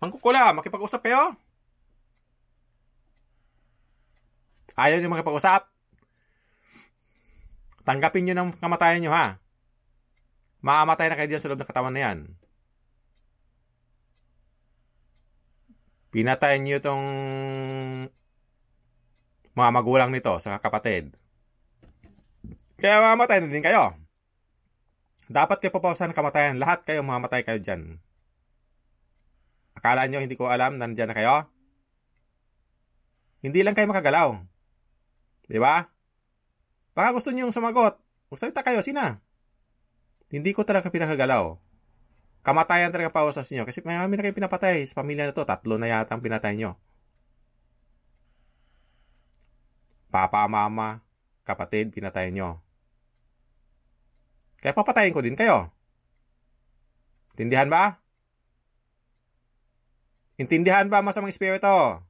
Mangkukulam, makipag-usap kayo? Ayaw nyo makipag-usap? Tanggapin nyo ng kamatayan nyo, ha? Mamamatay na kayo dyan sa loob ng katawan na yan. Pinatay nyo itong mga magulang nito sa kapatid. Kaya mamamatay na din kayo. Dapat kayo papawasan ng kamatayan. Lahat kayo mamamatay kayo dyan. Akala nyo hindi ko alam na nandyan na kayo? Hindi lang kayo makagalaw. Diba? Baka gusto nyo yung sumagot. Magsalita kayo, sina? Hindi ko talaga pinakagalaw. Kamatayan talaga pausas nyo. Kasi marami na kayo pinapatay sa pamilya na to. 3 na yata ang pinatay nyo. Papa, mama, kapatid, pinatay nyo. Kaya papatayin ko din kayo. Intindihan ba? Intindihan ba masamang espiritu?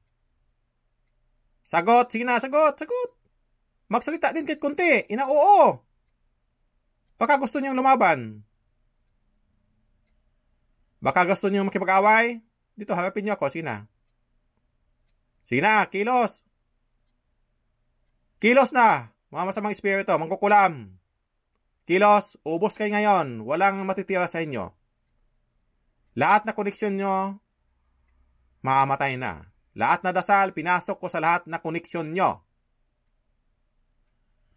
Sagot! Sige na, sagot! Sagot! Magsalita din kahit konti. Oo. Baka gusto niyong lumaban. Baka gusto niyong makipag-away. Dito, harapin niyo ako. Sige na. Sige na, kilos. Kilos na. Mga masamang espiritu, mangkukulam. Kilos, ubos kayo ngayon. Walang matitira sa inyo. Lahat na koneksyon nyo, mamamatay na. Lahat na dasal, pinasok ko sa lahat na koneksyon nyo.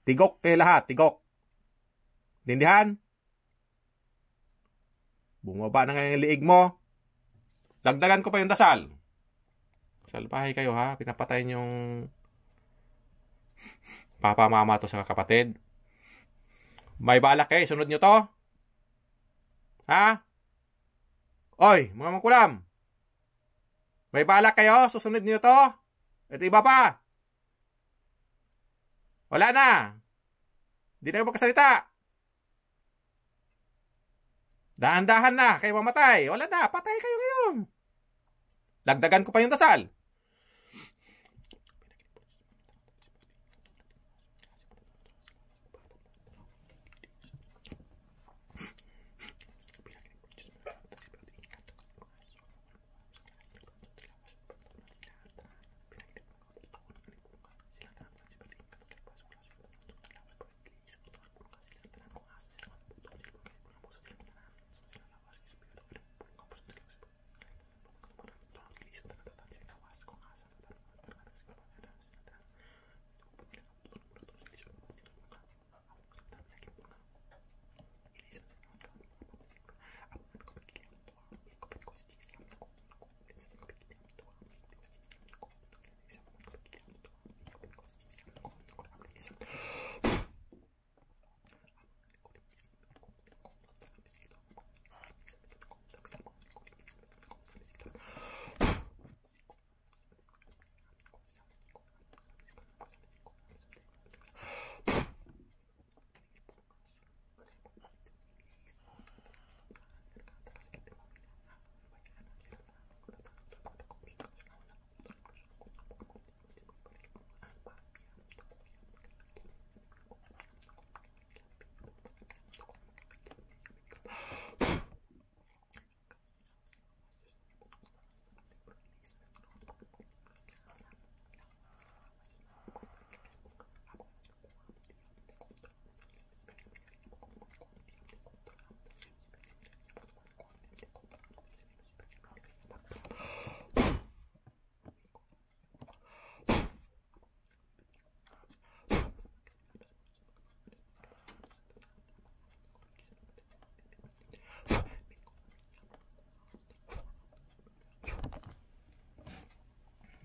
Tigok kayo lahat, tigok. Tindihan? Bumaba na ngayon yung liig mo. Dagdagan ko pa yung dasal. Salbahay kayo ha, pinapatay yung papa, mama to sa kapatid. May balak kayo, sunod nyo to? Ha? Oy, mga mangkulam. May balak kayo, susunod nyo to? Ito iba pa. Wala na. Hindi na kayo magkasalita. Dahan-dahan na, kayo mamatay. Wala na, patay kayo ngayon. Lagdagan ko pa yung dasal.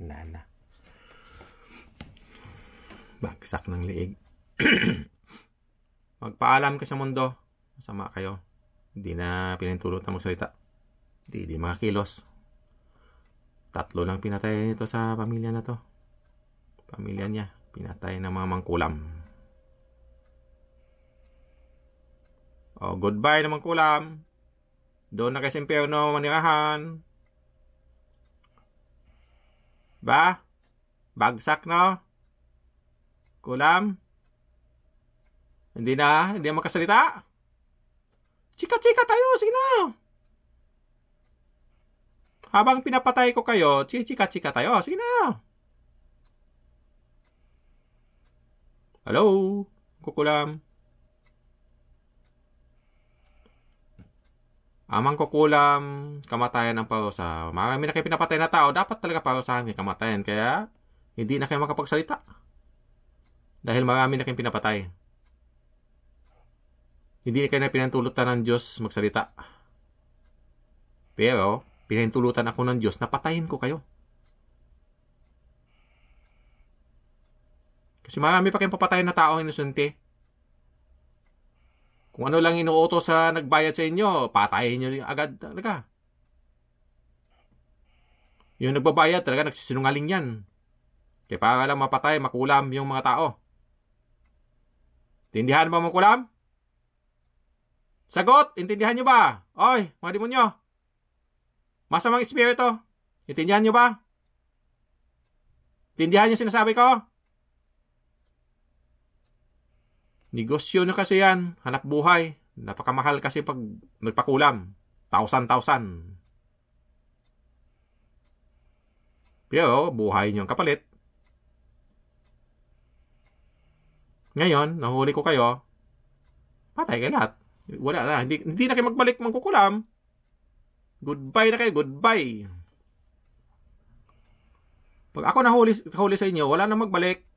Nana. Bagsak ng liig. Magpaalam ka sa mundo. Masama kayo. Hindi na pinintulot na magsalita. Hindi makakilos. 3 lang pinatay nito sa pamilya na to. Pamilya niya. Pinatay ng mga mangkulam. Oh, goodbye na mangkulam. Doon na kayo sa impyerno manirahan. Ba? Bagsak no? Kulam? Hindi na makasalita? Chika-chika tayo, sige na. habang pinapatay ko kayo, chika-chika tayo. Sige na. Hello? Kukulam. Amang kukulam, kamatayan ng parusa. Marami na kayo pinapatay na tao, dapat talaga parusahan kayo kamatayan. Kaya, hindi na kayo makapagsalita. Dahil marami na kayong pinapatay. Hindi na kayo na pinantulutan ng Diyos magsalita. Pero, pinantulutan ako ng Diyos na patayin ko kayo. Kasi marami pa kayong papatayin na tao inusunti. Kung ano lang inuutos sa nagbayad sa inyo, patayin nyo agad talaga. Yung nagbabayad talaga, nagsisinungaling yan. Kaya para lang mapatay, makulam yung mga tao. Tindihan ba makulam? Sagot! Intindihan nyo ba? Oy, mga demonyo! Masamang espiritu! Intindihan nyo ba? Intindihan nyo sinasabi ko? Negosyo na kasi yan. Hanap buhay. Napakamahal kasi pag nagpakulam. 1,000. Pero, buhay nyo ang kapalit. Ngayon, nahuli ko kayo. Patay kayo lahat. Wala na. Hindi na kayo magbalik mangkukulam. Goodbye na kayo. Goodbye. Pag ako nahuli sa inyo, wala na magbalik.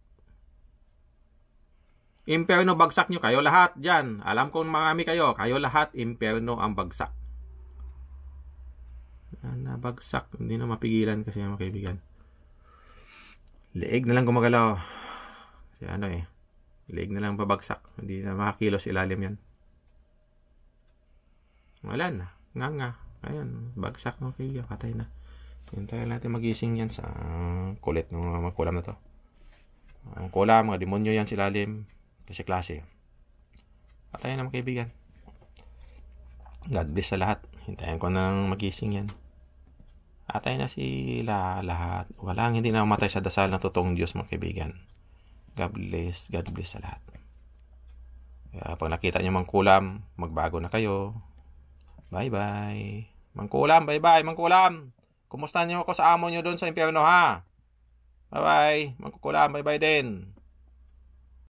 Imperno bagsak nyo kayo lahat dyan. Alam kong marami kayo. Kayo lahat, imperno ang bagsak. Nabagsak. Hindi na mapigilan kasi mga kaibigan. Leeg na lang gumagalaw. Kasi leeg na lang pabagsak. Hindi na makakilos ilalim yan. Wala na. Nga. Ayan. Bagsak mga kaibigan. Patay na. Hintayin natin magising yan sa kulit ng mga kulam na to. Ang kulam, mga demonyo yan sa ilalim. Klase. Patay na mga kaibigan. God bless sa lahat. Hintayin ko nang magising yan. Patay na sila lahat. Walang hindi na mamatay sa dasal ng totoong Diyos mga kaibigan. God bless sa lahat. Kaya pag nakita nyo mangkulam, magbago na kayo. Bye-bye. Mangkulam, bye-bye. Mangkulam. Kumusta nyo ako sa amo nyo doon sa impyerno ha? Bye-bye. Mangkukulam, bye-bye din.